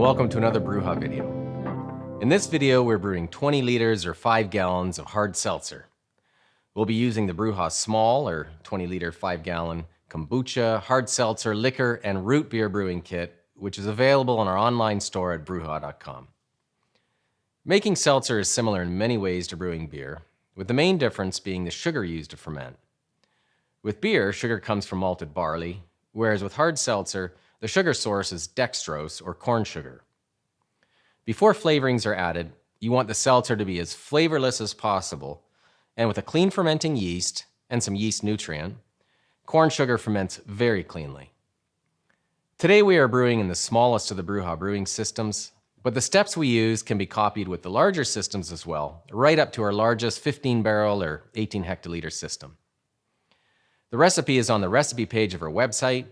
welcome to another BrewHub video. In this video, we're brewing 20 liters or 5 gallons of hard seltzer. We'll be using the BrewHub small or 20 liter 5 gallon kombucha, hard seltzer, liquor, and root beer brewing kit, which is available on our online store at brewha.com. Making seltzer is similar in many ways to brewing beer, with the main difference being the sugar used to ferment. With beer, sugar comes from malted barley, whereas with hard seltzer, the sugar source is dextrose or corn sugar. Before flavorings are added, you want the seltzer to be as flavorless as possible, and with a clean fermenting yeast and some yeast nutrient, corn sugar ferments very cleanly. Today we are brewing in the smallest of the BrewHub brewing systems, but the steps we use can be copied with the larger systems as well, right up to our largest 15 barrel or 18 hectoliter system. The recipe is on the recipe page of our website,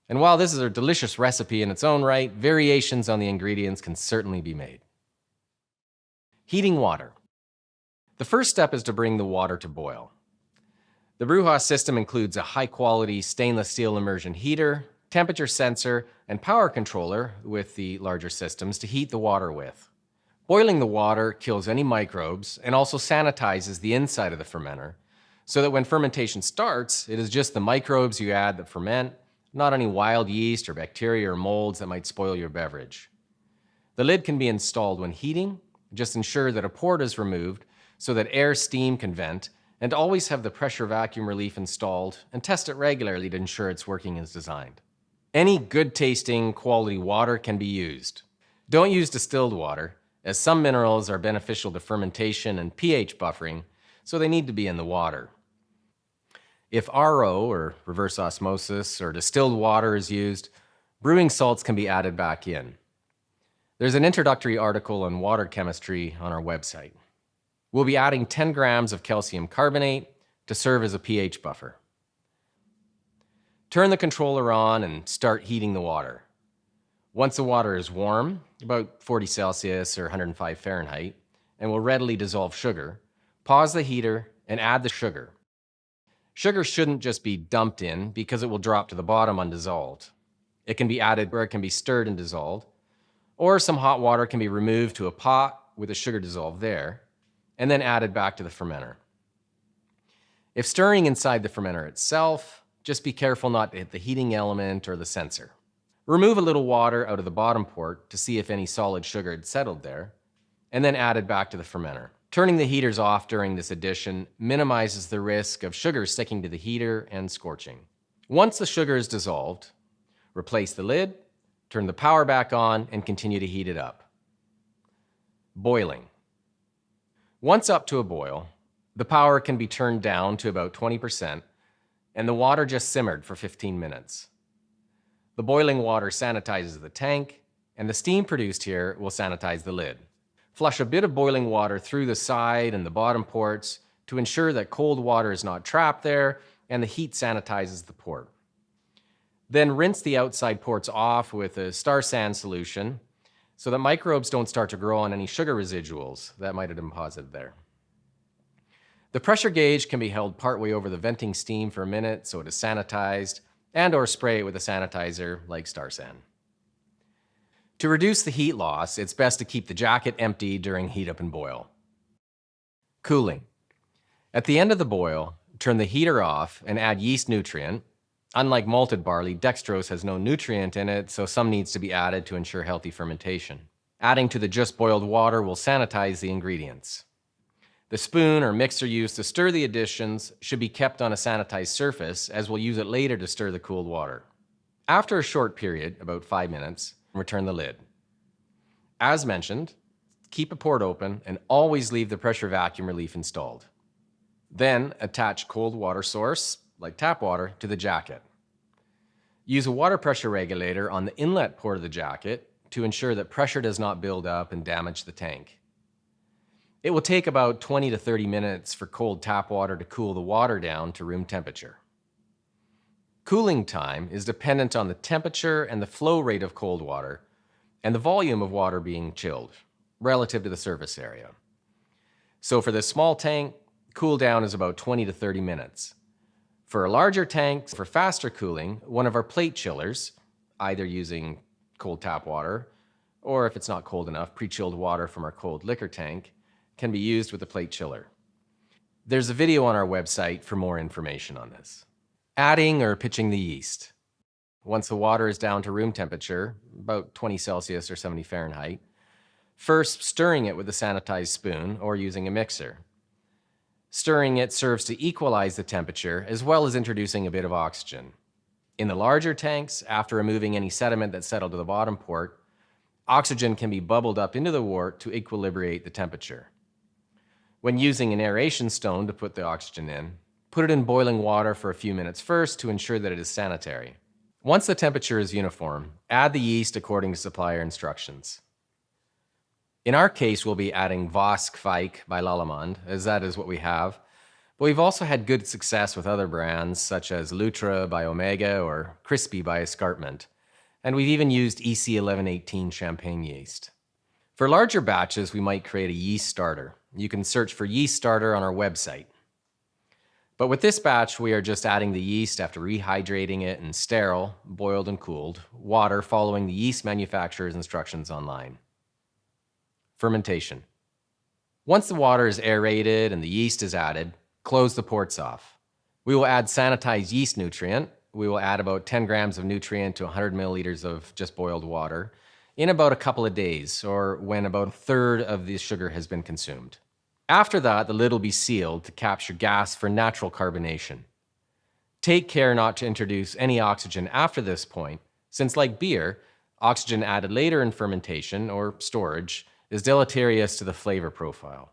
and while this is a delicious recipe in its own right, variations on the ingredients can certainly be made. Heating water. The first step is to bring the water to boil. The BrewHub system includes a high-quality stainless steel immersion heater, temperature sensor, and power controller with the larger systems to heat the water with. Boiling the water kills any microbes and also sanitizes the inside of the fermenter, so that when fermentation starts, it is just the microbes you add that ferment, not any wild yeast or bacteria or molds that might spoil your beverage. The lid can be installed when heating. Just ensure that a port is removed so that air steam can vent, and always have the pressure vacuum relief installed and test it regularly to ensure it's working as designed. Any good tasting quality water can be used. Don't use distilled water, as some minerals are beneficial to fermentation and pH buffering, so they need to be in the water. If RO, or reverse osmosis, or distilled water is used, brewing salts can be added back in. There's an introductory article on water chemistry on our website. We'll be adding 10 grams of calcium carbonate to serve as a pH buffer. Turn the controller on and start heating the water. Once the water is warm, about 40 Celsius or 105 Fahrenheit, and will readily dissolve sugar, pause the heater and add the sugar. Sugar shouldn't just be dumped in because it will drop to the bottom undissolved. It can be added where it can be stirred and dissolved, or some hot water can be removed to a pot with the sugar dissolved there, and then added back to the fermenter. If stirring inside the fermenter itself, just be careful not to hit the heating element or the sensor. Remove a little water out of the bottom port to see if any solid sugar had settled there, and then add it back to the fermenter. Turning the heaters off during this addition minimizes the risk of sugar sticking to the heater and scorching. Once the sugar is dissolved, replace the lid, turn the power back on, and continue to heat it up. Boiling. Once up to a boil, the power can be turned down to about 20%, and the water just simmered for 15 minutes. The boiling water sanitizes the tank, and the steam produced here will sanitize the lid. Flush a bit of boiling water through the side and the bottom ports to ensure that cold water is not trapped there and the heat sanitizes the port. Then rinse the outside ports off with a Star San solution so that microbes don't start to grow on any sugar residuals that might have deposited there. The pressure gauge can be held partway over the venting steam for a minute so it is sanitized, and/or spray it with a sanitizer like Star San. To reduce the heat loss, it's best to keep the jacket empty during heat up and boil. Cooling. At the end of the boil, turn the heater off and add yeast nutrient. Unlike malted barley, dextrose has no nutrient in it, so some needs to be added to ensure healthy fermentation. Adding to the just boiled water will sanitize the ingredients. The spoon or mixer used to stir the additions should be kept on a sanitized surface, as we'll use it later to stir the cooled water. After a short period, about 5 minutes, return the lid. As mentioned, keep a port open and always leave the pressure vacuum relief installed. Then attach cold water source, like tap water, to the jacket. Use a water pressure regulator on the inlet port of the jacket to ensure that pressure does not build up and damage the tank. It will take about 20 to 30 minutes for cold tap water to cool the water down to room temperature. Cooling time is dependent on the temperature and the flow rate of cold water and the volume of water being chilled relative to the surface area. So for this small tank, cool down is about 20 to 30 minutes. For a larger tank, for faster cooling, one of our plate chillers, either using cold tap water or if it's not cold enough, pre-chilled water from our cold liquor tank can be used with a plate chiller. There's a video on our website for more information on this. Adding or pitching the yeast. Once the water is down to room temperature, about 20 Celsius or 70 Fahrenheit, first stirring it with a sanitized spoon or using a mixer. Stirring it serves to equalize the temperature as well as introducing a bit of oxygen. In the larger tanks, after removing any sediment that settled to the bottom port, oxygen can be bubbled up into the wort to equilibrate the temperature. When using an aeration stone to put the oxygen in, put it in boiling water for a few minutes first to ensure that it is sanitary. Once the temperature is uniform, add the yeast according to supplier instructions. In our case, we'll be adding Vosk Fike by Lallemand, as that is what we have. But we've also had good success with other brands, such as Lutra by Omega or Crispy by Escarpment. And we've even used EC1118 champagne yeast. For larger batches, we might create a yeast starter. You can search for yeast starter on our website. But with this batch, we are just adding the yeast after rehydrating it in sterile, boiled and cooled, water following the yeast manufacturer's instructions online. Fermentation. Once the water is aerated and the yeast is added, close the ports off. We will add sanitized yeast nutrient. We will add about 10 grams of nutrient to 100 milliliters of just boiled water in about a couple of days, or when about a third of the sugar has been consumed. After that, the lid will be sealed to capture gas for natural carbonation. Take care not to introduce any oxygen after this point, since like beer, oxygen added later in fermentation or storage is deleterious to the flavor profile.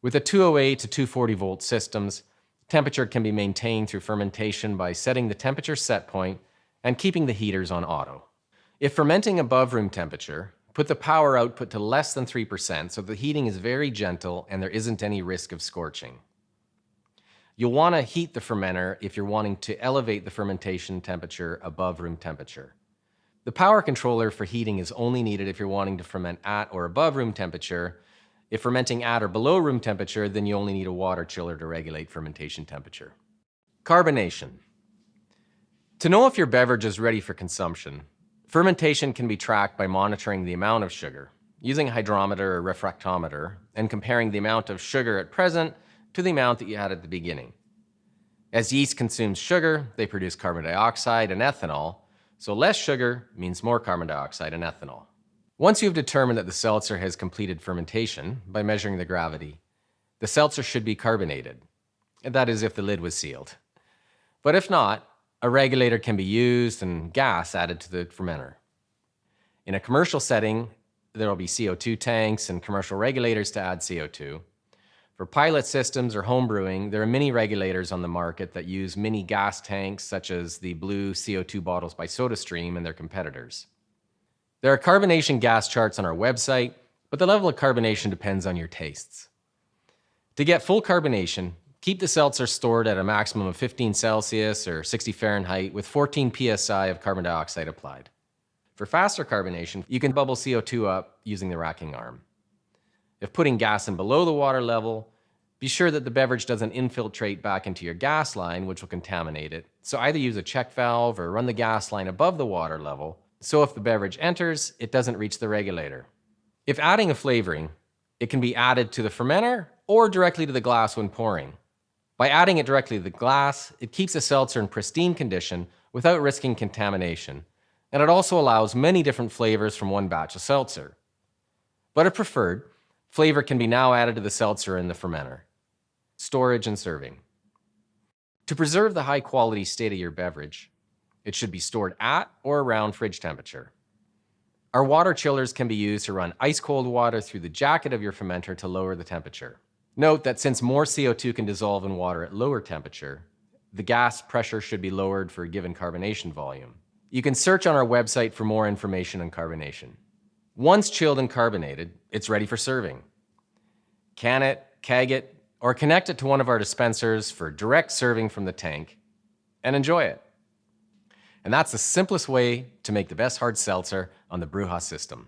With the 208 to 240 volt systems, temperature can be maintained through fermentation by setting the temperature set point and keeping the heaters on auto. If fermenting above room temperature, put the power output to less than 3% so the heating is very gentle and there isn't any risk of scorching. You'll want to heat the fermenter if you're wanting to elevate the fermentation temperature above room temperature. The power controller for heating is only needed if you're wanting to ferment at or above room temperature. If fermenting at or below room temperature, then you only need a water chiller to regulate fermentation temperature. Carbonation. To know if your beverage is ready for consumption, fermentation can be tracked by monitoring the amount of sugar, using a hydrometer or refractometer, and comparing the amount of sugar at present to the amount that you had at the beginning. As yeast consumes sugar, they produce carbon dioxide and ethanol, so less sugar means more carbon dioxide and ethanol. Once you've determined that the seltzer has completed fermentation by measuring the gravity, the seltzer should be carbonated. That is if the lid was sealed. But if not, a regulator can be used and gas added to the fermenter. In a commercial setting, there will be CO2 tanks and commercial regulators to add CO2. For pilot systems or home brewing, there are mini regulators on the market that use mini gas tanks such as the blue CO2 bottles by SodaStream and their competitors. There are carbonation gas charts on our website, but the level of carbonation depends on your tastes. To get full carbonation, keep the seltzer stored at a maximum of 15 Celsius or 60 Fahrenheit with 14 psi of carbon dioxide applied. For faster carbonation, you can bubble CO2 up using the racking arm. If putting gas in below the water level, be sure that the beverage doesn't infiltrate back into your gas line, which will contaminate it. So either use a check valve or run the gas line above the water level, so if the beverage enters, it doesn't reach the regulator. If adding a flavoring, it can be added to the fermenter or directly to the glass when pouring. By adding it directly to the glass, it keeps the seltzer in pristine condition without risking contamination, and it also allows many different flavors from one batch of seltzer. But if preferred, flavor can be now added to the seltzer in the fermenter. Storage and serving. To preserve the high-quality state of your beverage, it should be stored at or around fridge temperature. Our water chillers can be used to run ice-cold water through the jacket of your fermenter to lower the temperature. Note that since more CO2 can dissolve in water at lower temperature, the gas pressure should be lowered for a given carbonation volume. You can search on our website for more information on carbonation. Once chilled and carbonated, it's ready for serving. Can it, keg it, or connect it to one of our dispensers for direct serving from the tank, and enjoy it. And that's the simplest way to make the best hard seltzer on the Brewhouse system.